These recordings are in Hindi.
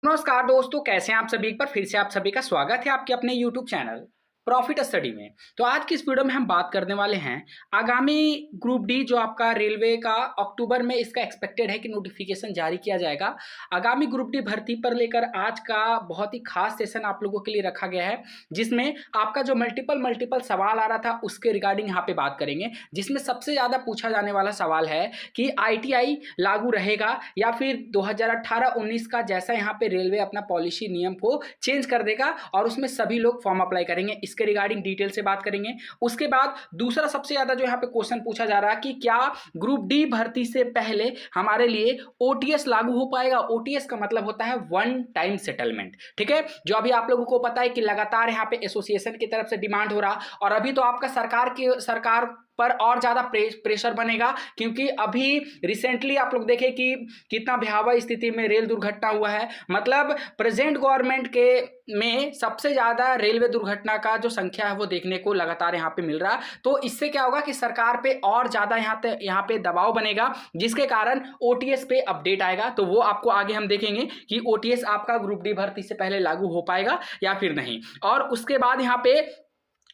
नमस्कार दोस्तों, कैसे हैं आप सभी। एक बार फिर से आप सभी का स्वागत है आपके अपने YouTube चैनल प्रॉफिट स्टडी में। तो आज की इस वीडियो में हम बात करने वाले हैं आगामी ग्रुप डी जो आपका रेलवे का अक्टूबर में इसका एक्सपेक्टेड है कि नोटिफिकेशन जारी किया जाएगा। आगामी ग्रुप डी भर्ती पर लेकर आज का बहुत ही खास सेशन आप लोगों के लिए रखा गया है, जिसमें आपका जो मल्टीपल सवाल आ रहा था उसके रिगार्डिंग यहाँ पे बात करेंगे। जिसमें सबसे ज़्यादा पूछा जाने वाला सवाल है कि ITI लागू रहेगा या फिर 2018-19 का जैसा यहाँ पे रेलवे अपना पॉलिसी नियम को चेंज कर देगा और उसमें सभी लोग फॉर्म अप्लाई करेंगे। इसके रिगार्डिंग डिटेल से बात करेंगे। उसके बाद दूसरा सबसे ज्यादा जो यहाँ पे क्वेश्चन पूछा जा रहा है कि क्या ग्रुप डी भर्ती से पहले हमारे लिए OTS लागू हो पाएगा। OTS का मतलब होता है वन टाइम सेटलमेंट, ठीक है। जो अभी आप लोगों को पता है कि लगातार यहाँ पे एसोसिएशन की तरफ से डिमांड हो रहा और अभी तो आपका सरकार पर और ज्यादा प्रेशर बनेगा, क्योंकि अभी रिसेंटली आप लोग देखें कि कितना भयावह स्थिति में रेल दुर्घटना हुआ है। मतलब प्रेजेंट गवर्नमेंट के में सबसे ज्यादा रेलवे दुर्घटना का जो संख्या है वो देखने को लगातार यहाँ पे मिल रहा। तो इससे क्या होगा कि सरकार पे और ज्यादा यहाँ पे दबाव बनेगा, जिसके कारण OTS पे अपडेट आएगा। तो वो आपको आगे हम देखेंगे कि OTS आपका ग्रुप डी भर्ती से पहले लागू हो पाएगा या फिर नहीं। और उसके बाद यहाँ पे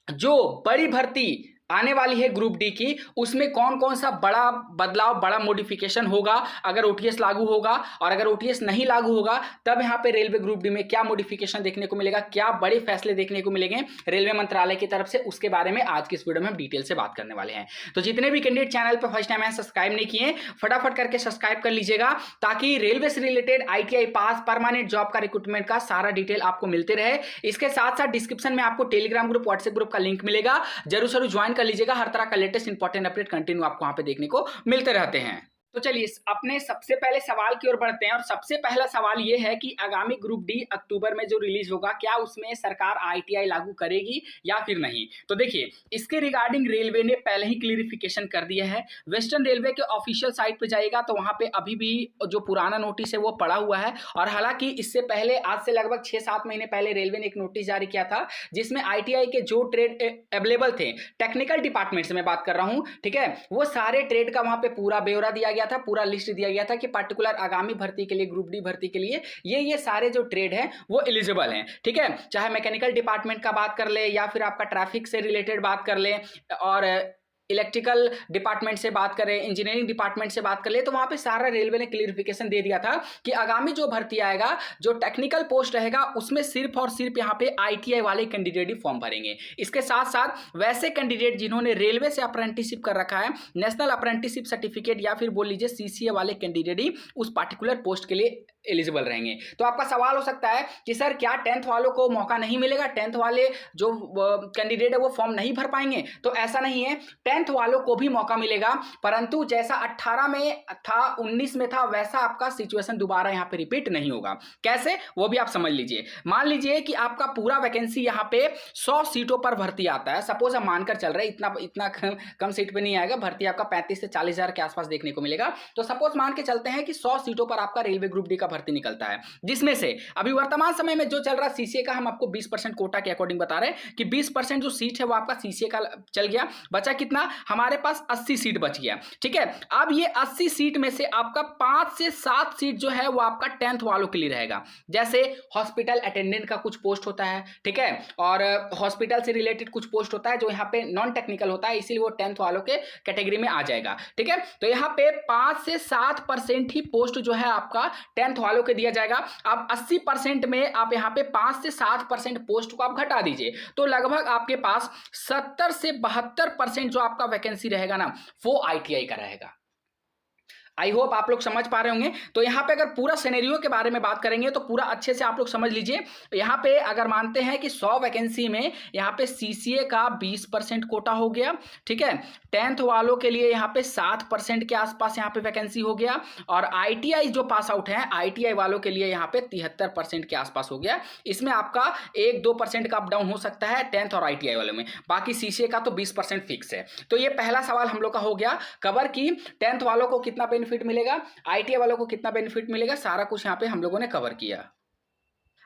जो बड़ी भर्ती आने वाली है ग्रुप डी की, उसमें कौन कौन सा बड़ा बदलाव, बड़ा मॉडिफिकेशन होगा अगर OTS लागू होगा, और अगर OTS नहीं लागू होगा तब यहाँ पे रेलवे ग्रुप डी में क्या मॉडिफिकेशन देखने को मिलेगा, क्या बड़े फैसले देखने को मिलेंगे रेलवे मंत्रालय की तरफ से, उसके बारे में आज की इस वीडियो में हम डिटेल से बात करने वाले हैं। तो जितने भी कैंडिडेट चैनल पर फर्स्ट टाइम है सब्सक्राइब नहीं किए, फटाफट करके सब्सक्राइब कर लीजिएगा, ताकि रेलवे से रिलेटेड ITI पास, परमानेंट जॉब का रिक्रूटमेंट का सारा डिटेल आपको मिलते रहे। इसके साथ साथ डिस्क्रिप्शन में आपको टेलीग्राम ग्रुप, व्हाट्सएप ग्रुप का लिंक मिलेगा, जरूर ज्वाइन कर लीजिएगा। हर तरह का लेटेस्ट इंपॉर्टेंट अपडेट कंटिन्यू आपको वहां पे देखने को मिलते रहते हैं। तो चलिए अपने सबसे पहले सवाल की ओर बढ़ते हैं। और सबसे पहला सवाल यह है कि आगामी ग्रुप डी अक्टूबर में जो रिलीज होगा, क्या उसमें सरकार ITI लागू करेगी या फिर नहीं। तो देखिए, इसके रिगार्डिंग रेलवे ने पहले ही क्लियरिफिकेशन कर दिया है। वेस्टर्न रेलवे के ऑफिशियल साइट पे जाएगा तो वहां पे अभी भी जो पुराना नोटिस है वो पड़ा हुआ है। और हालांकि इससे पहले, आज से लगभग 6-7 महीने पहले रेलवे ने एक नोटिस जारी किया था, जिसमें ITI के जो ट्रेड अवेलेबल थे, टेक्निकल डिपार्टमेंट से मैं बात कर रहा हूं, ठीक है, वो सारे ट्रेड का वहां पे पूरा ब्यौरा दिया था, पूरा लिस्ट दिया गया था कि पर्टिकुलर आगामी भर्ती के लिए, ग्रुप डी भर्ती के लिए ये सारे जो ट्रेड हैं वो एलिजिबल हैं, ठीक है। चाहे मैकेनिकल डिपार्टमेंट का बात कर ले या फिर आपका ट्रैफिक से रिलेटेड बात कर ले, और इलेक्ट्रिकल डिपार्टमेंट से बात करें, इंजीनियरिंग डिपार्टमेंट से बात कर ले, तो वहां पे सारा रेलवे ने क्लियरिफिकेशन दे दिया था कि आगामी जो भर्ती आएगा, जो टेक्निकल पोस्ट रहेगा, उसमें सिर्फ और सिर्फ यहाँ पे ITI वाले कैंडिडेट ही फॉर्म भरेंगे। इसके साथ साथ वैसे कैंडिडेट जिन्होंने रेलवे से अप्रेंटिसशिप कर रखा है, नेशनल अप्रेंटिसशिप सर्टिफिकेट या फिर बोल लीजिए CCA वाले कैंडिडेट ही उस पार्टिकुलर पोस्ट के लिए एलिजिबल रहेंगे। तो आपका सवाल हो सकता है कि सर क्या 10th वालों को मौका नहीं मिलेगा, 10th वाले जो कैंडिडेट है वो फॉर्म नहीं भर पाएंगे। तो ऐसा नहीं है, 10th वालों को भी मौका मिलेगा, परंतु जैसा 18 में था, 19 में था, वैसा आपका सिचुएशन दोबारा यहाँ पे रिपीट नहीं होगा। कैसे, वो भी आप समझ लीजिए। मान लीजिए कि आपका पूरा वैकेंसी यहाँ पे 100 सीटों पर भर्ती आता है। सपोज हम मानकर चल रहे, इतना कम सीट पे नहीं आएगा, भर्ती आपका 35 से 40 हजार के आसपास देखने को मिलेगा। तो सपोज मान के चलते हैं कि 100 सीटों पर आपका रेलवे ग्रुप डी का भर्ती निकलता है, जिसमें से अभी वर्तमान समय में जो चल रहा CCA का, हम आपको 20% कोटा के अकॉर्डिंग बता रहे हैं कि 20% जो सीट है वो आपका CCA का चल गया। बचा कितना, हमारे पास 80 सीट बच गया, ठीक है। अब ये 80 सीट में से आपका 5 से 7 सीट जो है वो आपका 10th वालों के लिए रहेगा। जैसे हॉस्पिटल अटेंडेंट का कुछ पोस्ट होता है, ठीक है, और हॉस्पिटल से रिलेटेड कुछ पोस्ट होता है जो यहाँ पे नॉन टेक्निकल होता है, इसीलिए वो 10th वालों के कैटेगरी में आ जाएगा, ठीक है। तो यहाँ पे 5 से 7% ही पोस्ट जो है आपका 10th वालों के दिया जाएगा। अब 80% में आप यहाँ पे 5 से 7% पोस्ट को आप घटा दीजिए, तो लगभग आपके पास 70 से 72% जो आपका वैकेंसी रहेगा ना, वो ITI का रहेगा। आई होप आप लोग समझ पा रहे होंगे। तो यहाँ पे अगर पूरा सिनेरियो के बारे में बात करेंगे तो पूरा अच्छे से आप लोग समझ लीजिए। यहाँ पे अगर मानते हैं कि 100 वैकेंसी में यहाँ पे CCA का 20% कोटा हो गया, ठीक है, 10th वालों के लिए यहाँ पे 7% के आसपास यहाँ पे वैकेंसी हो गया, और ITI जो पास आउट है, ITI वालों के लिए यहाँ पे 73% के आसपास हो गया। इसमें आपका 1-2% का अप डाउन हो सकता है 10th और ITI वालों में, बाकी CCA का तो 20% फिक्स है। तो ये पहला सवाल हम लोग का हो गया कवर की 10th वालों को कितना बेनिफिट मिलेगा, ITI वालों को कितना बेनिफिट मिलेगा, सारा कुछ यहाँ पे हम लोगों ने कवर किया।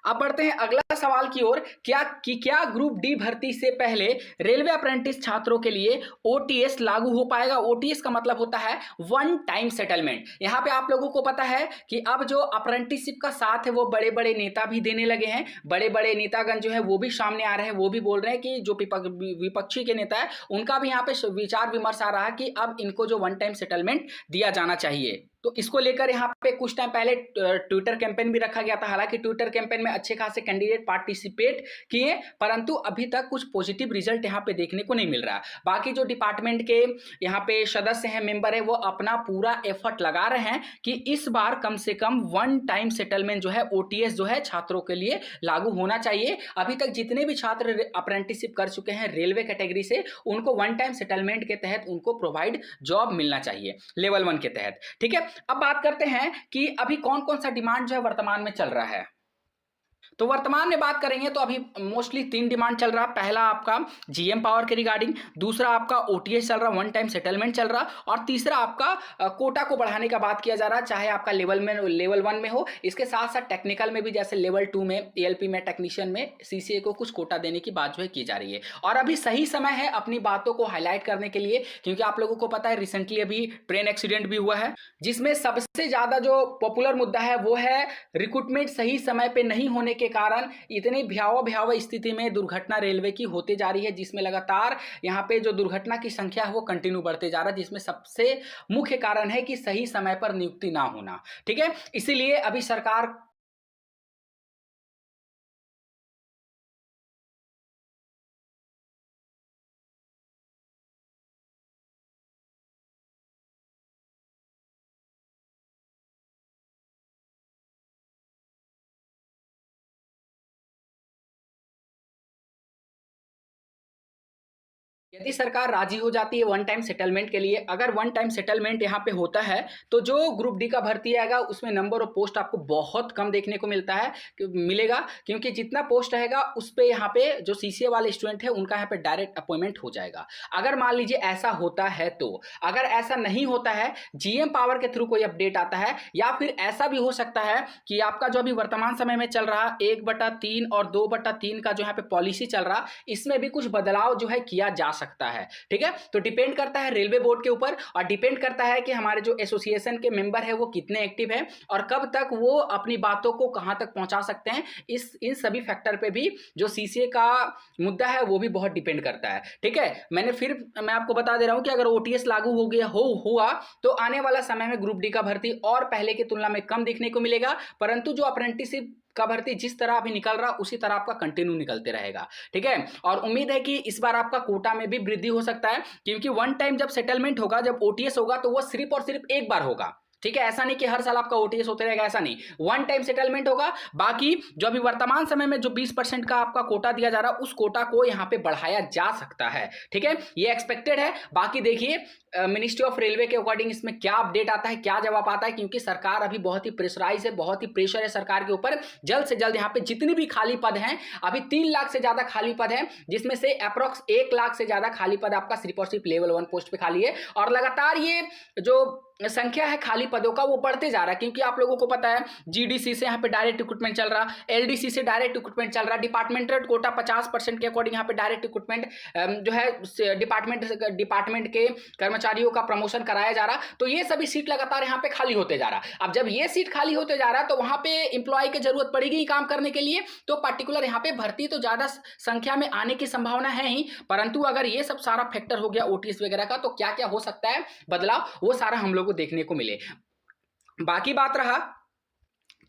अब बढ़ते हैं अगला सवाल की ओर। क्या ग्रुप डी भर्ती से पहले रेलवे अप्रेंटिस छात्रों के लिए ओटीएस लागू हो पाएगा? ओटीएस का मतलब होता है वन टाइम सेटलमेंट। यहां पे आप लोगों को पता है कि अब जो अप्रेंटिसशिप का साथ है वो बड़े बड़े नेता भी देने लगे हैं। बड़े बड़े नेतागण जो है वो भी सामने आ रहे हैं, वो भी बोल रहे हैं कि जो विपक्षी के नेता है उनका भी यहाँ पे विचार विमर्श आ रहा है कि अब इनको जो वन टाइम सेटलमेंट दिया जाना चाहिए। तो इसको लेकर यहाँ पे कुछ टाइम पहले ट्विटर कैंपेन भी रखा गया था। हालांकि ट्विटर कैंपेन में अच्छे खासे कैंडिडेट पार्टिसिपेट किए, परंतु अभी तक कुछ पॉजिटिव रिजल्ट यहाँ पे देखने को नहीं मिल रहा। बाकी जो डिपार्टमेंट के यहाँ पे सदस्य हैं, मेंबर है, वो अपना पूरा एफर्ट लगा रहे हैं कि इस बार कम से कम वन टाइम सेटलमेंट जो है ओटीएस जो है छात्रों के लिए लागू होना चाहिए। अभी तक जितने भी छात्र अप्रेंटिसशिप कर चुके हैं रेलवे कैटेगरी से, उनको वन टाइम सेटलमेंट के तहत उनको प्रोवाइड जॉब मिलना चाहिए लेवल 1 के तहत। ठीक है, अब बात करते हैं कि अभी कौन कौन सा डिमांड जो है वर्तमान में चल रहा है। तो वर्तमान में बात करेंगे तो अभी मोस्टली 3 डिमांड चल रहा। पहला आपका जीएम पावर के रिगार्डिंग, दूसरा आपका ओटीएस चल रहा, वन टाइम सेटलमेंट चल रहा, और तीसरा आपका कोटा को बढ़ाने का बात किया जा रहा, चाहे आपका लेवल 1 में हो। इसके साथ साथ टेक्निकल में भी, जैसे लेवल 2 में एएलपी में, टेक्नीशियन में सीसीए को कुछ कोटा देने की बात जो है की जा रही है। और अभी सही समय है अपनी बातों को हाईलाइट करने के लिए, क्योंकि आप लोगों को पता है रिसेंटली अभी ट्रेन एक्सीडेंट भी हुआ है, जिसमें सबसे ज्यादा जो पॉपुलर मुद्दा है वो है रिक्रूटमेंट सही समय पे नहीं होने के कारण इतनी भयावह स्थिति में दुर्घटना रेलवे की होती जा रही है, जिसमें लगातार यहाँ पे जो दुर्घटना की संख्या है वो कंटिन्यू बढ़ते जा रहा है, जिसमें सबसे मुख्य कारण है कि सही समय पर नियुक्ति ना होना। ठीक है, इसीलिए अभी सरकार यदि सरकार राजी हो जाती है वन टाइम सेटलमेंट के लिए, अगर वन टाइम सेटलमेंट यहाँ पे होता है तो जो ग्रुप डी का भर्ती आएगा उसमें नंबर ऑफ पोस्ट आपको बहुत कम देखने को मिलेगा, क्योंकि जितना पोस्ट रहेगा उस पर यहाँ पे जो सीसीए वाले स्टूडेंट है उनका यहाँ पे डायरेक्ट अपॉइंटमेंट हो जाएगा। अगर मान लीजिए ऐसा होता है तो, अगर ऐसा नहीं होता है, जीएम पावर के थ्रू कोई अपडेट आता है, या फिर ऐसा भी हो सकता है कि आपका जो अभी वर्तमान समय में चल रहा 1/3 और 2/3 का जो यहाँ पे पॉलिसी चल रहा, इसमें भी कुछ बदलाव जो है किया जा सकता है। ठीक है, तो डिपेंड करता है रेलवे बोर्ड के ऊपर, और डिपेंड करता है कि हमारे जो एसोसिएशन के मेंबर है वो कितने एक्टिव हैं और कब तक वो अपनी बातों को कहां तक पहुंचा सकते हैं। इन सभी फैक्टर पे भी जो सीसीए का मुद्दा है वो भी बहुत डिपेंड करता है। ठीक है, मैं आपको बता दे रहा हूं कि अगर ओटीएस लागू हो गया हुआ तो आने वाला समय में ग्रुप डी का भर्ती और पहले की तुलना में कम देखने को मिलेगा, परंतु जो अप्रेंटिसशिप का भर्ती जिस तरह अभी निकल रहा उसी तरह आपका कंटिन्यू निकलते रहेगा। ठीक है, और उम्मीद है कि इस बार आपका कोटा में भी वृद्धि हो सकता है, क्योंकि वन टाइम जब सेटलमेंट होगा, जब ओटीएस होगा तो वो सिर्फ और सिर्फ एक बार होगा। ठीक है, ऐसा नहीं कि हर साल आपका ओटीएस होते रहेगा, ऐसा नहीं, वन टाइम सेटलमेंट होगा। बाकी जो अभी वर्तमान समय में जो 20% का आपका कोटा दिया जा रहा है उस कोटा को यहां पे बढ़ाया जा सकता है। ठीक है, ये एक्सपेक्टेड है। बाकी देखिए मिनिस्ट्री ऑफ रेलवे के अकॉर्डिंग इसमें क्या अपडेट आता है, क्या जवाब आता है, क्योंकि सरकार अभी बहुत ही प्रेशराइज है, बहुत ही प्रेशर है सरकार के ऊपर। जल्द से जल्द यहाँ पे जितनी भी खाली पद हैं, अभी 3 लाख से ज्यादा खाली पद हैं, जिसमें से अप्रोक्स 1 लाख से ज्यादा खाली पद आपका सिर्फ और सिर्फ लेवल 1 पोस्ट पे खाली है। और लगातार ये जो संख्या है खाली पदों का वो बढ़ते जा रहा है, क्योंकि आप लोगों को पता है जीडीसी से यहाँ पे डायरेक्ट रिक्रूटमेंट चल रहा, एलडीसी से डायरेक्ट रिक्रूटमेंट चल रहा, डिपार्टमेंटल कोटा 50% के अकॉर्डिंग यहाँ पे डायरेक्ट रिक्रूटमेंट जो है डिपार्टमेंट के कर्मचारियों का प्रमोशन कराया जा रहा। तो ये सभी सीट लगातार यहाँ पे खाली होते जा रहा। अब जब ये सीट खाली होते जा रहा है तो वहां पे इंप्लॉय की जरूरत पड़ेगी काम करने के लिए, तो पर्टिकुलर यहाँ पे भर्ती तो ज्यादा संख्या में आने की संभावना है ही, परंतु अगर ये सब सारा फैक्टर हो गया ओटीएस वगैरह का, तो क्या क्या हो सकता है बदलाव, वो सारा हम लोग को देखने को मिले। बाकी बात रहा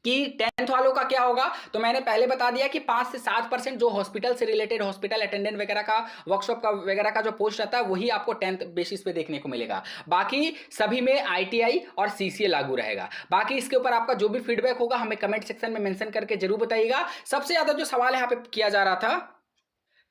कि 10th वालों का क्या होगा, तो मैंने पहले बता दिया कि 5 से 7% जो हॉस्पिटल से रिलेटेड, हॉस्पिटल अटेंडेंट वगैरह का, वर्कशॉप का वगैरह का जो पोस्ट रहता है वही आपको 10th बेसिस पे देखने को मिलेगा। बाकी सभी में आईटीआई और सीसीए लागू रहेगा। बाकी इसके ऊपर आपका जो भी फीडबैक होगा हमें कमेंट सेक्शन में मेंशन करके जरूर बताइएगा। सबसे ज्यादा जो सवाल यहाँ पे किया जा रहा था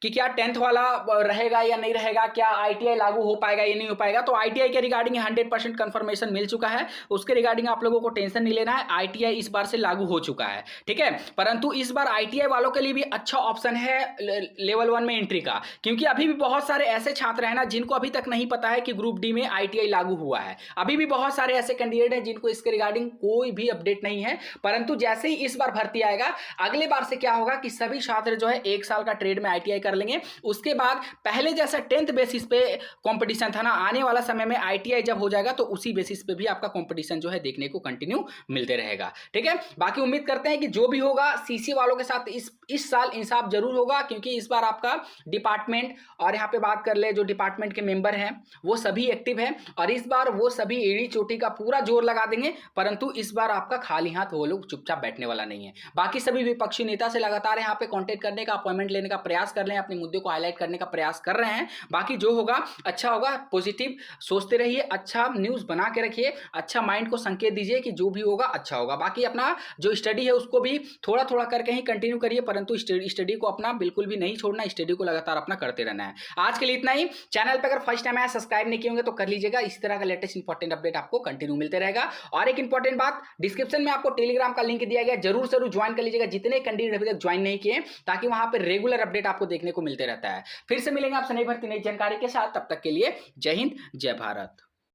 कि क्या 10th वाला रहेगा या नहीं रहेगा, क्या आईटीआई लागू हो पाएगा या नहीं हो पाएगा। तो आईटीआई के रिगार्डिंग 100% कंफर्मेशन मिल चुका है, उसके रिगार्डिंग आप लोगों को टेंशन नहीं लेना है। आईटीआई इस बार से लागू हो चुका है, ठीक है। परंतु इस बार आईटीआई वालों के लिए भी अच्छा ऑप्शन है लेवल 1 में एंट्री का, क्योंकि अभी भी बहुत सारे ऐसे छात्र हैं ना जिनको अभी तक नहीं पता है कि ग्रुप डी में आईटीआई लागू हुआ है। अभी भी बहुत सारे ऐसे कैंडिडेट हैं जिनको इसके रिगार्डिंग कोई भी अपडेट नहीं है। परंतु जैसे ही इस बार भर्ती आएगा, अगले बार से क्या होगा कि सभी छात्र जो है 1 साल का ट्रेड में आईटीआई कर लेंगे। उसके बाद पहले जैसा 10th बेसिस पे कंपटीशन था ना, आने वाला समय में आईटीआई जब हो जाएगा तो उसी बेसिस पे भी आपका कंपटीशन जो है देखने को कंटिन्यू मिलते रहेगा, ठीक है। बाकी उम्मीद करते हैं कि जो भी होगा सीसी वालों के साथ इस साल इंसाफ जरूर होगा, क्योंकि इस बार आपका डिपार्टमेंट और यहाँ पे बात कर ले जो डिपार्टमेंट के मेंबर हैं वो सभी एक्टिव हैं, और इस बार वो सभी एड़ी चोटी का पूरा जोर लगा देंगे। परंतु इस बार आपका खाली हाथ वो लोग चुपचाप बैठने वाला नहीं है। बाकी सभी विपक्षी नेता से लगातार यहाँ पे कांटेक्ट करने का, अपॉइंटमेंट लेने का प्रयास कर रहे हैं, अपने मुद्दे को हाईलाइट करने का प्रयास कर रहे हैं। बाकी जो होगा अच्छा होगा, पॉजिटिव सोचते रहिए, अच्छा न्यूज बना के रखिए, अच्छा माइंड को संकेत दीजिए कि जो भी होगा अच्छा होगा। बाकी अपना जो स्टडी है उसको भी थोड़ा थोड़ा करके ही कंटिन्यू करिए, परंतु स्टडी को अपना बिल्कुल भी नहीं छोड़ना, स्टडी को लगातार अपना करते रहना है। आज के लिए इतना ही। चैनल पर अगर फर्स्ट टाइम आया, सब्सक्राइब नहीं किए होंगे तो कर लीजिएगा, इस तरह का लेटेस्ट इंपॉर्टेंट अपडेट आपको कंटिन्यू मिलते रहेगा। और एक इंपॉर्टेंट बात, डिस्क्रिप्शन में आपको टेलीग्राम का लिंक दिया गया, जरूर जरूर ज्वाइन कर लीजिएगा जितने कैंडिडेट अभी तक ज्वाइन नहीं किए, ताकि वहां पर रेगुलर अपडेट आपको देखने को मिलते रहता है। फिर से मिलेंगे आपसे नई भर्ती नई जानकारी के साथ, तब तक के लिए जय हिंद जय भारत।